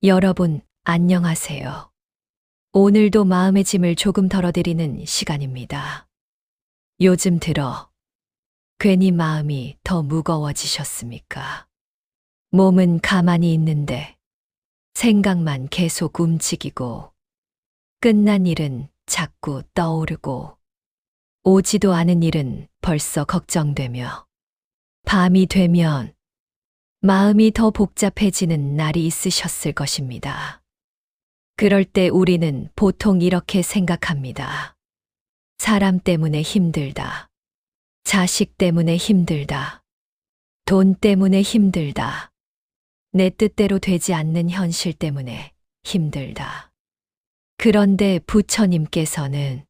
여러분, 안녕하세요. 오늘도 마음의 짐을 조금 덜어드리는 시간입니다. 요즘 들어 괜히 마음이 더 무거워지셨습니까? 몸은 가만히 있는데 생각만 계속 움직이고 끝난 일은 자꾸 떠오르고 오지도 않은 일은 벌써 걱정되며 밤이 되면 마음이 더 복잡해지는 날이 있으셨을 것입니다. 그럴 때 우리는 보통 이렇게 생각합니다. 사람 때문에 힘들다. 자식 때문에 힘들다. 돈 때문에 힘들다. 내 뜻대로 되지 않는 현실 때문에 힘들다. 그런데 부처님께서는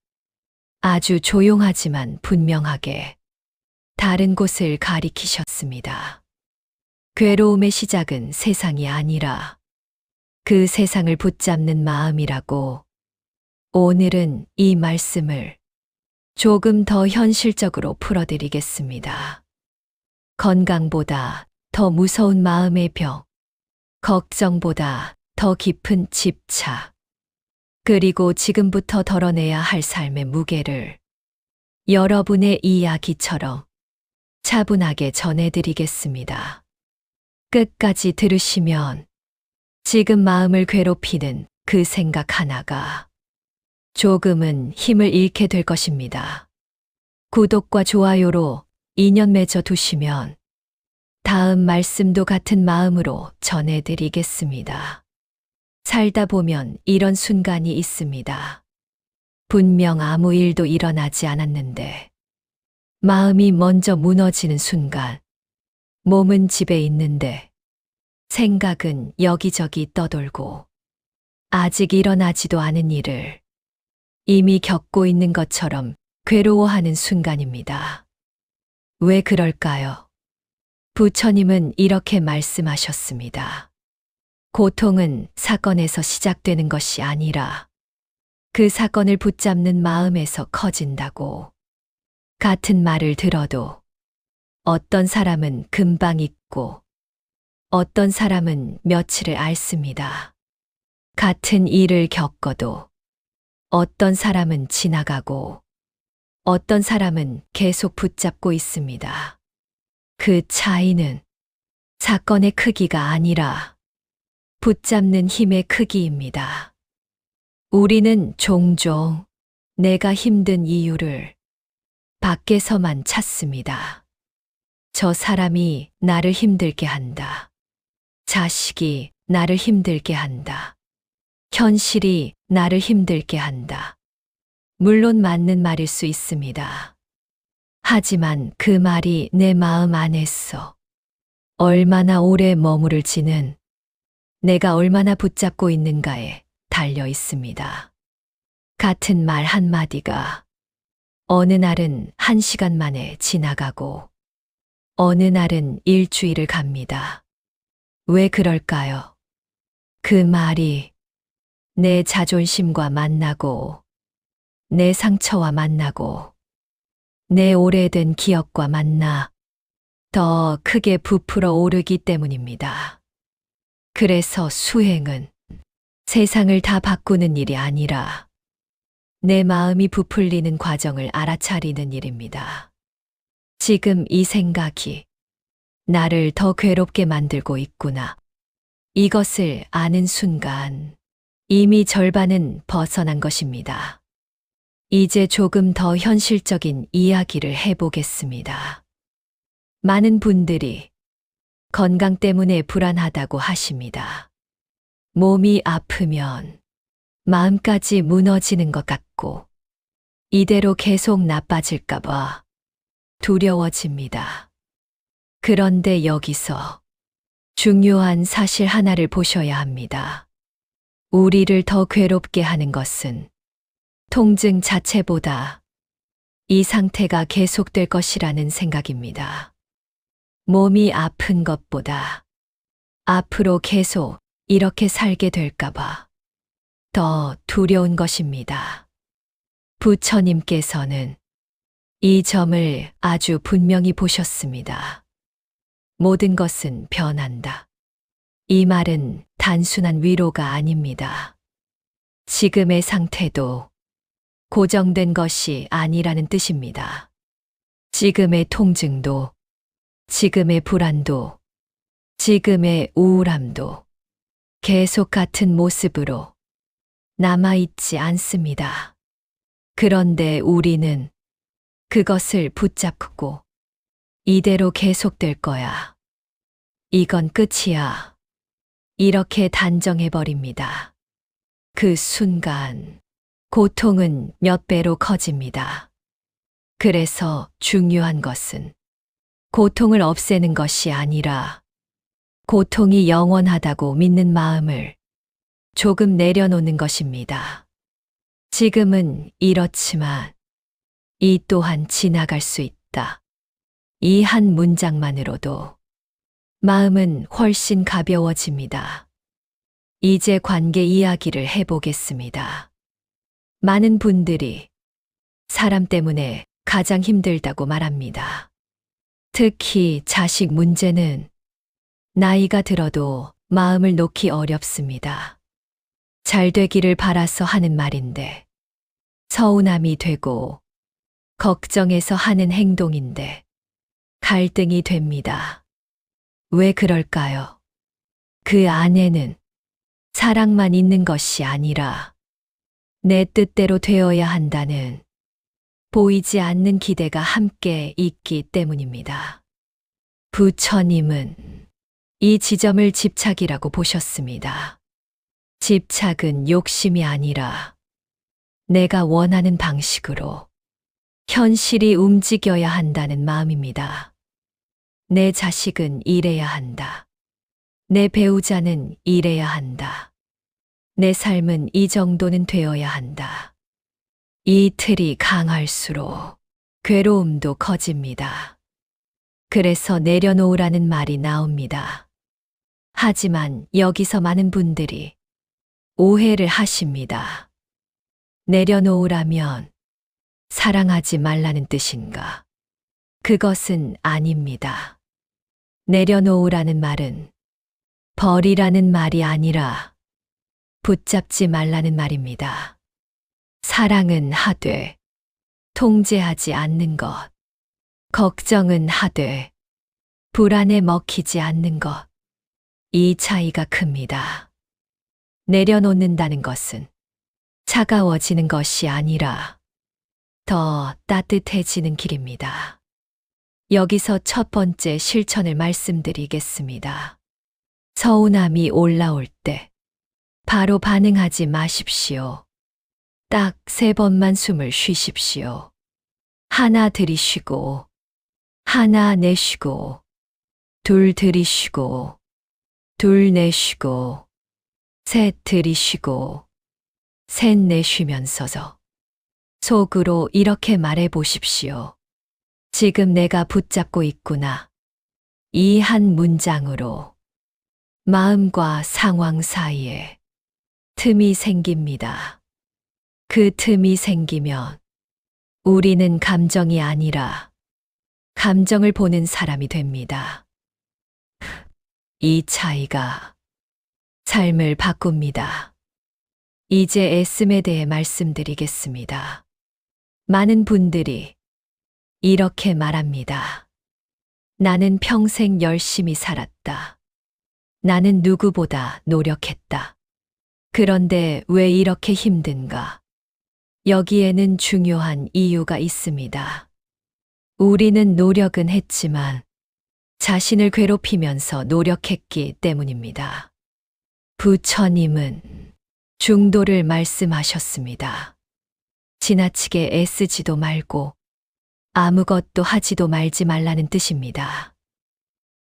아주 조용하지만 분명하게 다른 곳을 가리키셨습니다. 괴로움의 시작은 세상이 아니라 그 세상을 붙잡는 마음이라고. 오늘은 이 말씀을 조금 더 현실적으로 풀어드리겠습니다. 건강보다 더 무서운 마음의 병, 걱정보다 더 깊은 집착, 그리고 지금부터 덜어내야 할 삶의 무게를 여러분의 이야기처럼 차분하게 전해드리겠습니다. 끝까지 들으시면 지금 마음을 괴롭히는 그 생각 하나가 조금은 힘을 잃게 될 것입니다. 구독과 좋아요로 인연 맺어 두시면 다음 말씀도 같은 마음으로 전해드리겠습니다. 살다 보면 이런 순간이 있습니다. 분명 아무 일도 일어나지 않았는데 마음이 먼저 무너지는 순간, 몸은 집에 있는데 생각은 여기저기 떠돌고 아직 일어나지도 않은 일을 이미 겪고 있는 것처럼 괴로워하는 순간입니다. 왜 그럴까요? 부처님은 이렇게 말씀하셨습니다. 고통은 사건에서 시작되는 것이 아니라 그 사건을 붙잡는 마음에서 커진다고. 같은 말을 들어도 어떤 사람은 금방 잊고 어떤 사람은 며칠을 앓습니다. 같은 일을 겪어도 어떤 사람은 지나가고 어떤 사람은 계속 붙잡고 있습니다. 그 차이는 사건의 크기가 아니라 붙잡는 힘의 크기입니다. 우리는 종종 내가 힘든 이유를 밖에서만 찾습니다. 저 사람이 나를 힘들게 한다. 자식이 나를 힘들게 한다. 현실이 나를 힘들게 한다. 물론 맞는 말일 수 있습니다. 하지만 그 말이 내 마음 안에서 얼마나 오래 머무를지는 내가 얼마나 붙잡고 있는가에 달려 있습니다. 같은 말 한마디가 어느 날은 1시간 만에 지나가고 어느 날은 일주일을 갑니다. 왜 그럴까요? 그 말이 내 자존심과 만나고 내 상처와 만나고 내 오래된 기억과 만나 더 크게 부풀어 오르기 때문입니다. 그래서 수행은 세상을 다 바꾸는 일이 아니라 내 마음이 부풀리는 과정을 알아차리는 일입니다. 지금 이 생각이 나를 더 괴롭게 만들고 있구나. 이것을 아는 순간 이미 절반은 벗어난 것입니다. 이제 조금 더 현실적인 이야기를 해보겠습니다. 많은 분들이 건강 때문에 불안하다고 하십니다. 몸이 아프면 마음까지 무너지는 것 같고 이대로 계속 나빠질까봐 두려워집니다. 그런데 여기서 중요한 사실 하나를 보셔야 합니다. 우리를 더 괴롭게 하는 것은 통증 자체보다 이 상태가 계속될 것이라는 생각입니다. 몸이 아픈 것보다 앞으로 계속 이렇게 살게 될까봐 더 두려운 것입니다. 부처님께서는 이 점을 아주 분명히 보셨습니다. 모든 것은 변한다. 이 말은 단순한 위로가 아닙니다. 지금의 상태도 고정된 것이 아니라는 뜻입니다. 지금의 통증도, 지금의 불안도, 지금의 우울함도 계속 같은 모습으로 남아있지 않습니다. 그런데 우리는 그것을 붙잡고 이대로 계속될 거야. 이건 끝이야. 이렇게 단정해버립니다. 그 순간 고통은 몇 배로 커집니다. 그래서 중요한 것은 고통을 없애는 것이 아니라 고통이 영원하다고 믿는 마음을 조금 내려놓는 것입니다. 지금은 이렇지만 이 또한 지나갈 수 있다. 이 한 문장만으로도 마음은 훨씬 가벼워집니다. 이제 관계 이야기를 해보겠습니다. 많은 분들이 사람 때문에 가장 힘들다고 말합니다. 특히 자식 문제는 나이가 들어도 마음을 놓기 어렵습니다. 잘 되기를 바라서 하는 말인데, 서운함이 되고, 걱정해서 하는 행동인데, 갈등이 됩니다. 왜 그럴까요? 그 안에는 사랑만 있는 것이 아니라, 내 뜻대로 되어야 한다는 보이지 않는 기대가 함께 있기 때문입니다. 부처님은 이 지점을 집착이라고 보셨습니다. 집착은 욕심이 아니라 내가 원하는 방식으로 현실이 움직여야 한다는 마음입니다. 내 자식은 이래야 한다. 내 배우자는 이래야 한다. 내 삶은 이 정도는 되어야 한다. 이 틀이 강할수록 괴로움도 커집니다. 그래서 내려놓으라는 말이 나옵니다. 하지만 여기서 많은 분들이 오해를 하십니다. 내려놓으라면 사랑하지 말라는 뜻인가? 그것은 아닙니다. 내려놓으라는 말은 버리라는 말이 아니라 붙잡지 말라는 말입니다. 사랑은 하되 통제하지 않는 것, 걱정은 하되 불안에 먹히지 않는 것, 이 차이가 큽니다. 내려놓는다는 것은 차가워지는 것이 아니라 더 따뜻해지는 길입니다. 여기서 첫 번째 실천을 말씀드리겠습니다. 서운함이 올라올 때 바로 반응하지 마십시오. 딱 3번만 숨을 쉬십시오. 하나 들이쉬고, 하나 내쉬고, 둘 들이쉬고, 둘 내쉬고, 셋 들이쉬고, 셋 내쉬면서 속으로 이렇게 말해 보십시오. 지금 내가 붙잡고 있구나. 이 한 문장으로 마음과 상황 사이에 틈이 생깁니다. 그 틈이 생기면 우리는 감정이 아니라 감정을 보는 사람이 됩니다. 이 차이가 삶을 바꿉니다. 이제 애씀에 대해 말씀드리겠습니다. 많은 분들이 이렇게 말합니다. 나는 평생 열심히 살았다. 나는 누구보다 노력했다. 그런데 왜 이렇게 힘든가? 여기에는 중요한 이유가 있습니다. 우리는 노력은 했지만 자신을 괴롭히면서 노력했기 때문입니다. 부처님은 중도를 말씀하셨습니다. 지나치게 애쓰지도 말고 아무것도 하지도 말지 말라는 뜻입니다.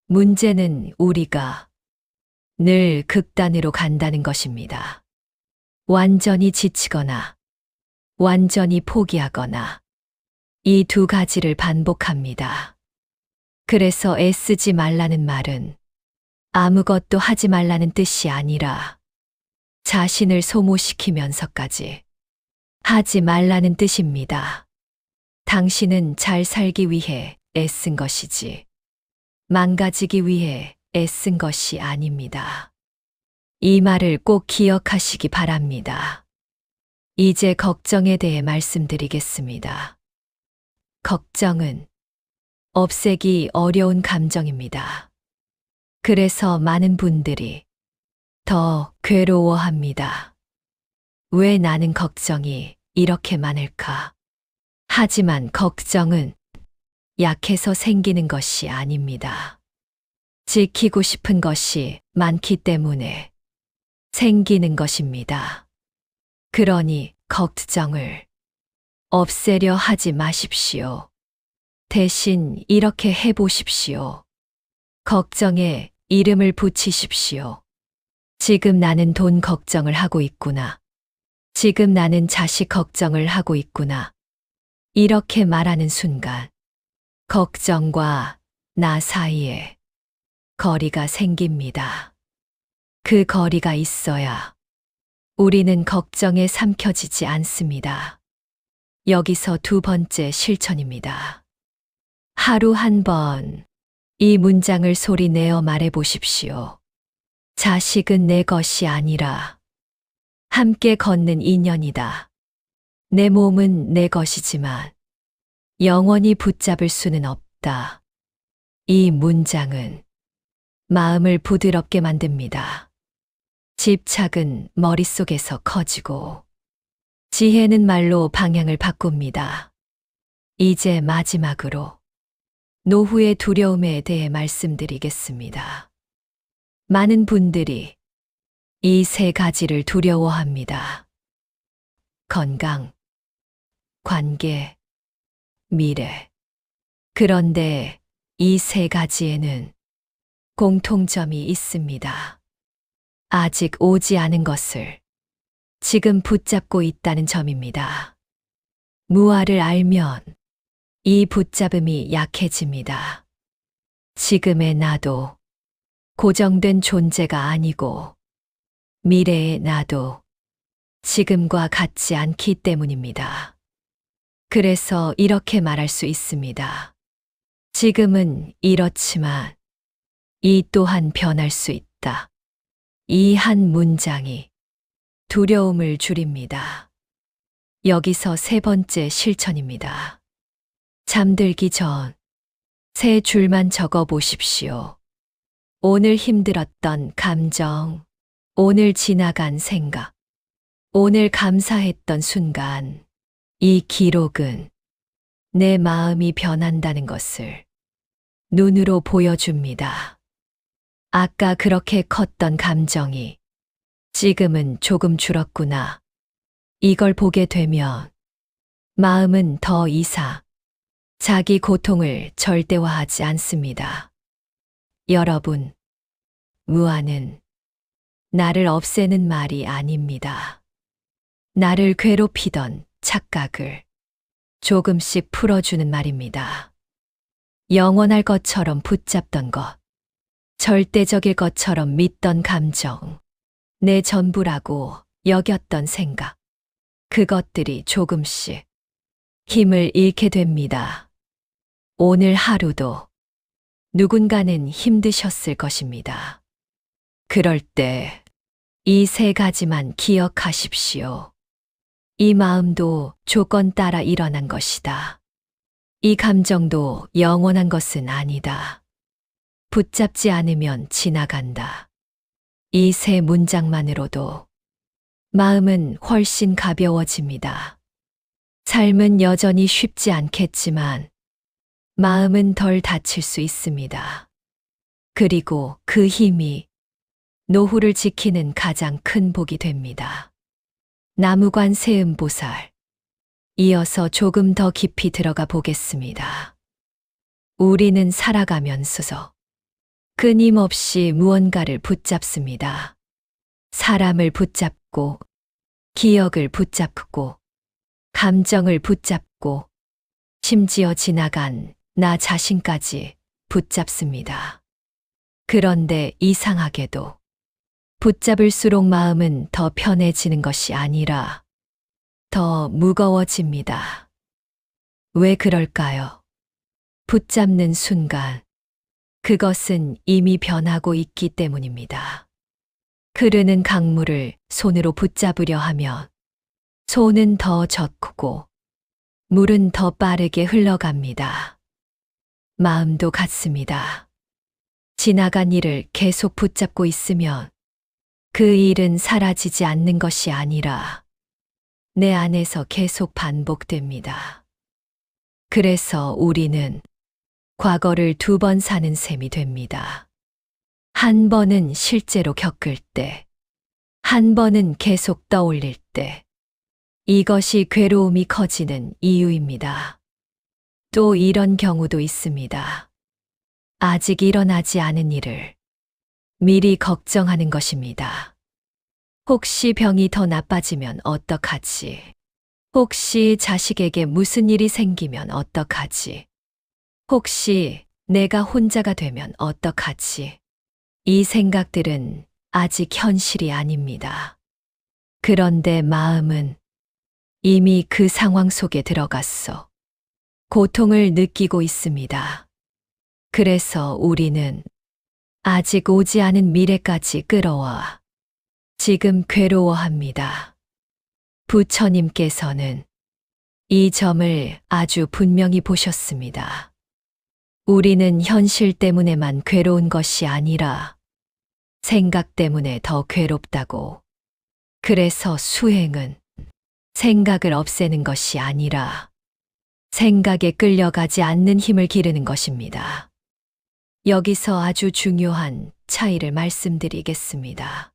문제는 우리가 늘 극단으로 간다는 것입니다. 완전히 지치거나 완전히 포기하거나 이 두 가지를 반복합니다. 그래서 애쓰지 말라는 말은 아무것도 하지 말라는 뜻이 아니라 자신을 소모시키면서까지 하지 말라는 뜻입니다. 당신은 잘 살기 위해 애쓴 것이지 망가지기 위해 애쓴 것이 아닙니다. 이 말을 꼭 기억하시기 바랍니다. 이제 걱정에 대해 말씀드리겠습니다. 걱정은 없애기 어려운 감정입니다. 그래서 많은 분들이 더 괴로워합니다. 왜 나는 걱정이 이렇게 많을까? 하지만 걱정은 약해서 생기는 것이 아닙니다. 지키고 싶은 것이 많기 때문에 생기는 것입니다. 그러니 걱정을 없애려 하지 마십시오. 대신 이렇게 해보십시오. 걱정에 이름을 붙이십시오. 지금 나는 돈 걱정을 하고 있구나. 지금 나는 자식 걱정을 하고 있구나. 이렇게 말하는 순간, 걱정과 나 사이에 거리가 생깁니다. 그 거리가 있어야 우리는 걱정에 삼켜지지 않습니다. 여기서 두 번째 실천입니다. 하루 한 번 이 문장을 소리 내어 말해 보십시오. 자식은 내 것이 아니라 함께 걷는 인연이다. 내 몸은 내 것이지만 영원히 붙잡을 수는 없다. 이 문장은 마음을 부드럽게 만듭니다. 집착은 머릿속에서 커지고 지혜는 말로 방향을 바꿉니다. 이제 마지막으로 노후의 두려움에 대해 말씀드리겠습니다. 많은 분들이 이 세 가지를 두려워합니다. 건강, 관계, 미래. 그런데 이 세 가지에는 공통점이 있습니다. 아직 오지 않은 것을 지금 붙잡고 있다는 점입니다. 무아를 알면 이 붙잡음이 약해집니다. 지금의 나도 고정된 존재가 아니고 미래의 나도 지금과 같지 않기 때문입니다. 그래서 이렇게 말할 수 있습니다. 지금은 이렇지만 이 또한 변할 수 있다. 이 한 문장이 두려움을 줄입니다. 여기서 세 번째 실천입니다. 잠들기 전 세 줄만 적어 보십시오. 오늘 힘들었던 감정, 오늘 지나간 생각, 오늘 감사했던 순간, 이 기록은 내 마음이 변한다는 것을 눈으로 보여줍니다. 아까 그렇게 컸던 감정이 지금은 조금 줄었구나. 이걸 보게 되면 마음은 더 이상 자기 고통을 절대화하지 않습니다. 여러분, 무아는 나를 없애는 말이 아닙니다. 나를 괴롭히던 착각을 조금씩 풀어주는 말입니다. 영원할 것처럼 붙잡던 것, 절대적일 것처럼 믿던 감정, 내 전부라고 여겼던 생각, 그것들이 조금씩 힘을 잃게 됩니다. 오늘 하루도 누군가는 힘드셨을 것입니다. 그럴 때 이 세 가지만 기억하십시오. 이 마음도 조건 따라 일어난 것이다. 이 감정도 영원한 것은 아니다. 붙잡지 않으면 지나간다. 이 세 문장만으로도 마음은 훨씬 가벼워집니다. 삶은 여전히 쉽지 않겠지만 마음은 덜 다칠 수 있습니다. 그리고 그 힘이 노후를 지키는 가장 큰 복이 됩니다. 나무관 세음보살. 이어서 조금 더 깊이 들어가 보겠습니다. 우리는 살아가면서 끊임없이 무언가를 붙잡습니다. 사람을 붙잡고, 기억을 붙잡고, 감정을 붙잡고, 심지어 지나간 나 자신까지 붙잡습니다. 그런데 이상하게도 붙잡을수록 마음은 더 편해지는 것이 아니라 더 무거워집니다. 왜 그럴까요? 붙잡는 순간 그것은 이미 변하고 있기 때문입니다. 흐르는 강물을 손으로 붙잡으려 하면 손은 더 젖고 물은 더 빠르게 흘러갑니다. 마음도 같습니다. 지나간 일을 계속 붙잡고 있으면 그 일은 사라지지 않는 것이 아니라 내 안에서 계속 반복됩니다. 그래서 우리는 과거를 2번 사는 셈이 됩니다. 한 번은 실제로 겪을 때, 한 번은 계속 떠올릴 때, 이것이 괴로움이 커지는 이유입니다. 또 이런 경우도 있습니다. 아직 일어나지 않은 일을 미리 걱정하는 것입니다. 혹시 병이 더 나빠지면 어떡하지? 혹시 자식에게 무슨 일이 생기면 어떡하지? 혹시 내가 혼자가 되면 어떡하지? 이 생각들은 아직 현실이 아닙니다. 그런데 마음은 이미 그 상황 속에 들어갔어. 고통을 느끼고 있습니다. 그래서 우리는 아직 오지 않은 미래까지 끌어와 지금 괴로워합니다. 부처님께서는 이 점을 아주 분명히 보셨습니다. 우리는 현실 때문에만 괴로운 것이 아니라 생각 때문에 더 괴롭다고. 그래서 수행은 생각을 없애는 것이 아니라 생각에 끌려가지 않는 힘을 기르는 것입니다. 여기서 아주 중요한 차이를 말씀드리겠습니다.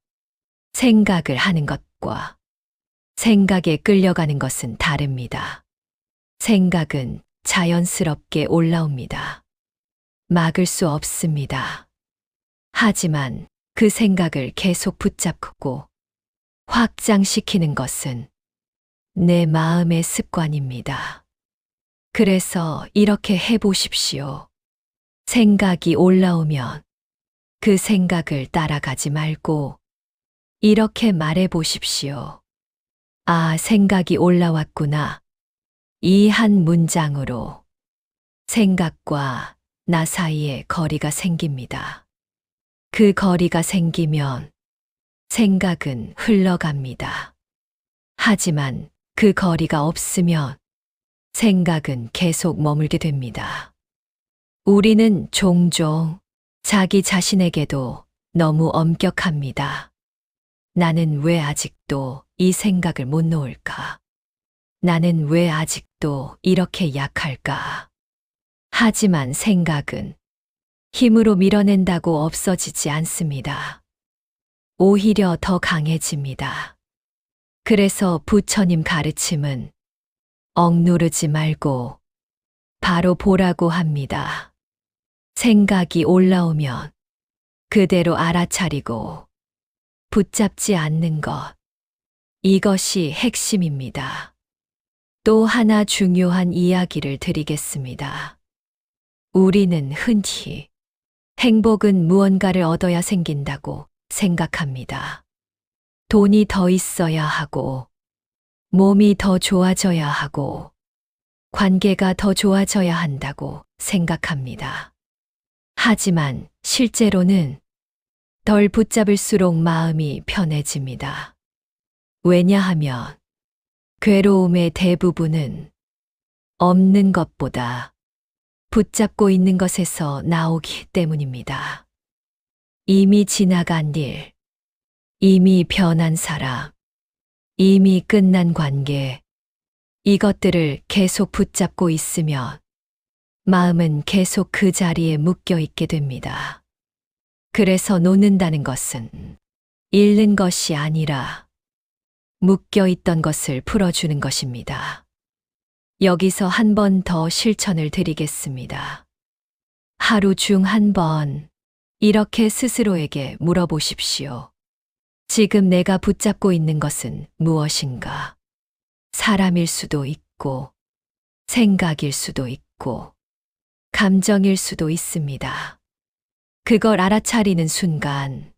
생각을 하는 것과 생각에 끌려가는 것은 다릅니다. 생각은 자연스럽게 올라옵니다. 막을 수 없습니다. 하지만 그 생각을 계속 붙잡고 확장시키는 것은 내 마음의 습관입니다. 그래서 이렇게 해보십시오. 생각이 올라오면 그 생각을 따라가지 말고 이렇게 말해 보십시오. 아, 생각이 올라왔구나. 이 한 문장으로 생각과 나 사이에 거리가 생깁니다. 그 거리가 생기면 생각은 흘러갑니다. 하지만 그 거리가 없으면 생각은 계속 머물게 됩니다. 우리는 종종 자기 자신에게도 너무 엄격합니다. 나는 왜 아직도 이 생각을 못 놓을까? 나는 왜 아직도 이렇게 약할까? 하지만 생각은 힘으로 밀어낸다고 없어지지 않습니다. 오히려 더 강해집니다. 그래서 부처님 가르침은 억누르지 말고 바로 보라고 합니다. 생각이 올라오면 그대로 알아차리고 붙잡지 않는 것. 이것이 핵심입니다. 또 하나 중요한 이야기를 드리겠습니다. 우리는 흔히 행복은 무언가를 얻어야 생긴다고 생각합니다. 돈이 더 있어야 하고, 몸이 더 좋아져야 하고, 관계가 더 좋아져야 한다고 생각합니다. 하지만 실제로는 덜 붙잡을수록 마음이 편해집니다. 왜냐하면 괴로움의 대부분은 없는 것보다 붙잡고 있는 것에서 나오기 때문입니다. 이미 지나간 일, 이미 변한 사람, 이미 끝난 관계, 이것들을 계속 붙잡고 있으면 마음은 계속 그 자리에 묶여 있게 됩니다. 그래서 놓는다는 것은 잃는 것이 아니라 묶여 있던 것을 풀어주는 것입니다. 여기서 한 번 더 실천을 드리겠습니다. 하루 중 한 번 이렇게 스스로에게 물어보십시오. 지금 내가 붙잡고 있는 것은 무엇인가? 사람일 수도 있고, 생각일 수도 있고, 감정일 수도 있습니다. 그걸 알아차리는 순간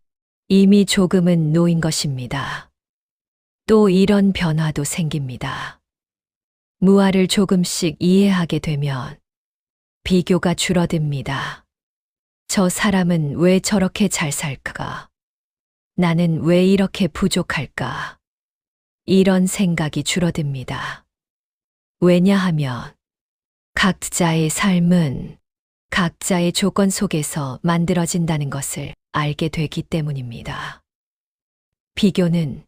이미 조금은 놓인 것입니다. 또 이런 변화도 생깁니다. 무아를 조금씩 이해하게 되면 비교가 줄어듭니다. 저 사람은 왜 저렇게 잘 살까? 나는 왜 이렇게 부족할까? 이런 생각이 줄어듭니다. 왜냐하면 각자의 삶은 각자의 조건 속에서 만들어진다는 것을 알게 되기 때문입니다. 비교는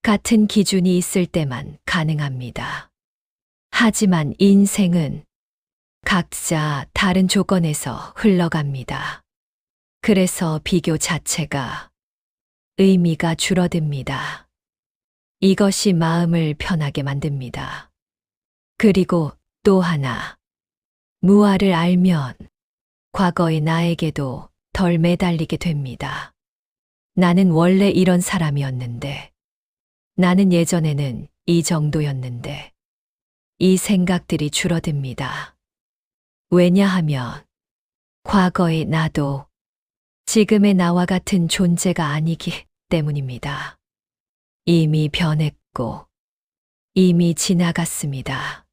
같은 기준이 있을 때만 가능합니다. 하지만 인생은 각자 다른 조건에서 흘러갑니다. 그래서 비교 자체가 의미가 줄어듭니다. 이것이 마음을 편하게 만듭니다. 그리고 또 하나, 무아를 알면 과거의 나에게도 덜 매달리게 됩니다. 나는 원래 이런 사람이었는데, 나는 예전에는 이 정도였는데, 이 생각들이 줄어듭니다. 왜냐하면 과거의 나도 지금의 나와 같은 존재가 아니기 때문입니다. 이미 변했고, 이미 지나갔습니다.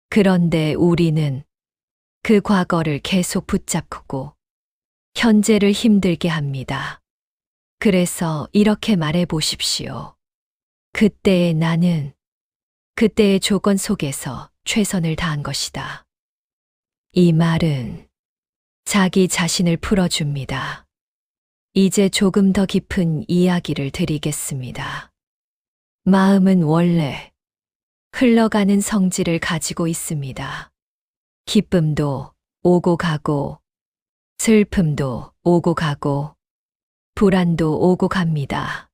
그런데 우리는 그 과거를 계속 붙잡고 현재를 힘들게 합니다. 그래서 이렇게 말해 보십시오. 그때의 나는 그때의 조건 속에서 최선을 다한 것이다. 이 말은 자기 자신을 풀어줍니다. 이제 조금 더 깊은 이야기를 드리겠습니다. 마음은 원래 흘러가는 성질을 가지고 있습니다. 기쁨도 오고 가고, 슬픔도 오고 가고, 불안도 오고 갑니다.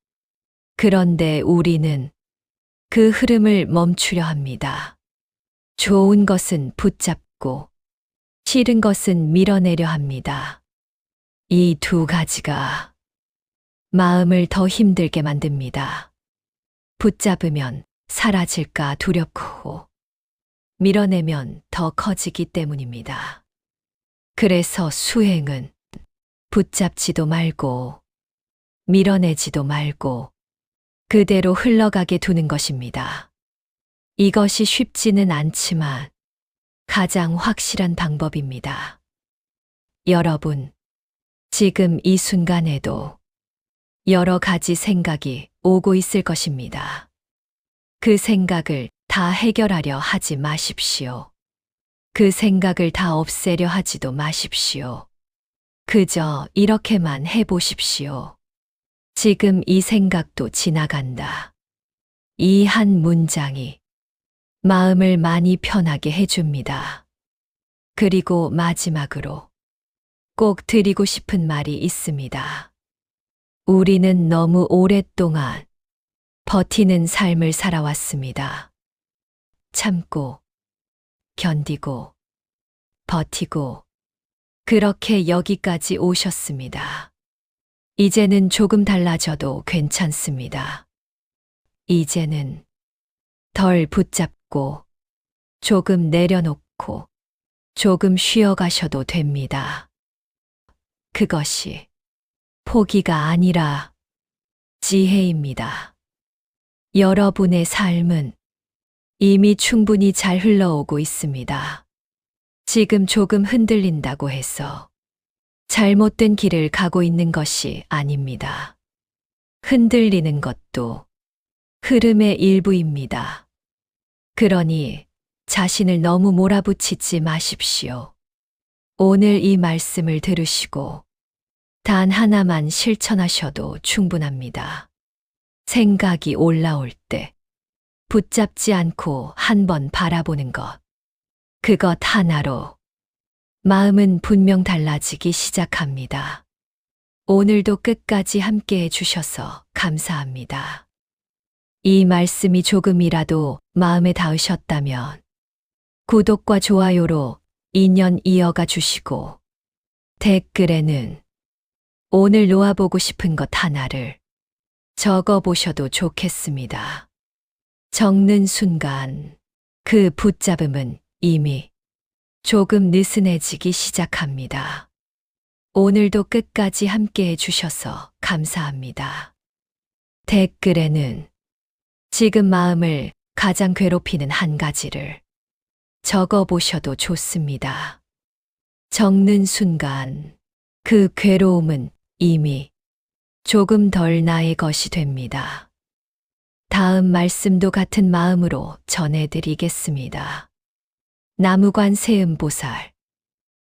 그런데 우리는 그 흐름을 멈추려 합니다. 좋은 것은 붙잡고, 싫은 것은 밀어내려 합니다. 이 두 가지가 마음을 더 힘들게 만듭니다. 붙잡으면 사라질까 두렵고, 밀어내면 더 커지기 때문입니다. 그래서 수행은 붙잡지도 말고, 밀어내지도 말고, 그대로 흘러가게 두는 것입니다. 이것이 쉽지는 않지만 가장 확실한 방법입니다. 여러분, 지금 이 순간에도 여러 가지 생각이 오고 있을 것입니다. 그 생각을 다 해결하려 하지 마십시오. 그 생각을 다 없애려 하지도 마십시오. 그저 이렇게만 해보십시오. 지금 이 생각도 지나간다. 이 한 문장이 마음을 많이 편하게 해줍니다. 그리고 마지막으로 꼭 드리고 싶은 말이 있습니다. 우리는 너무 오랫동안 버티는 삶을 살아왔습니다. 참고, 견디고, 버티고, 그렇게 여기까지 오셨습니다. 이제는 조금 달라져도 괜찮습니다. 이제는 덜 붙잡고, 조금 내려놓고, 조금 쉬어가셔도 됩니다. 그것이 포기가 아니라 지혜입니다. 여러분의 삶은 이미 충분히 잘 흘러오고 있습니다. 지금 조금 흔들린다고 해서 잘못된 길을 가고 있는 것이 아닙니다. 흔들리는 것도 흐름의 일부입니다. 그러니 자신을 너무 몰아붙이지 마십시오. 오늘 이 말씀을 들으시고 단 하나만 실천하셔도 충분합니다. 생각이 올라올 때 붙잡지 않고 한번 바라보는 것. 그것 하나로 마음은 분명 달라지기 시작합니다. 오늘도 끝까지 함께 해주셔서 감사합니다. 이 말씀이 조금이라도 마음에 닿으셨다면 구독과 좋아요로 인연 이어가 주시고 댓글에는 오늘 놓아보고 싶은 것 하나를 적어 보셔도 좋겠습니다. 적는 순간 그 붙잡음은 이미 조금 느슨해지기 시작합니다. 오늘도 끝까지 함께 해주셔서 감사합니다. 댓글에는 지금 마음을 가장 괴롭히는 한 가지를 적어 보셔도 좋습니다. 적는 순간 그 괴로움은 이미 조금 덜 나의 것이 됩니다. 다음 말씀도 같은 마음으로 전해드리겠습니다. 나무관 세음보살.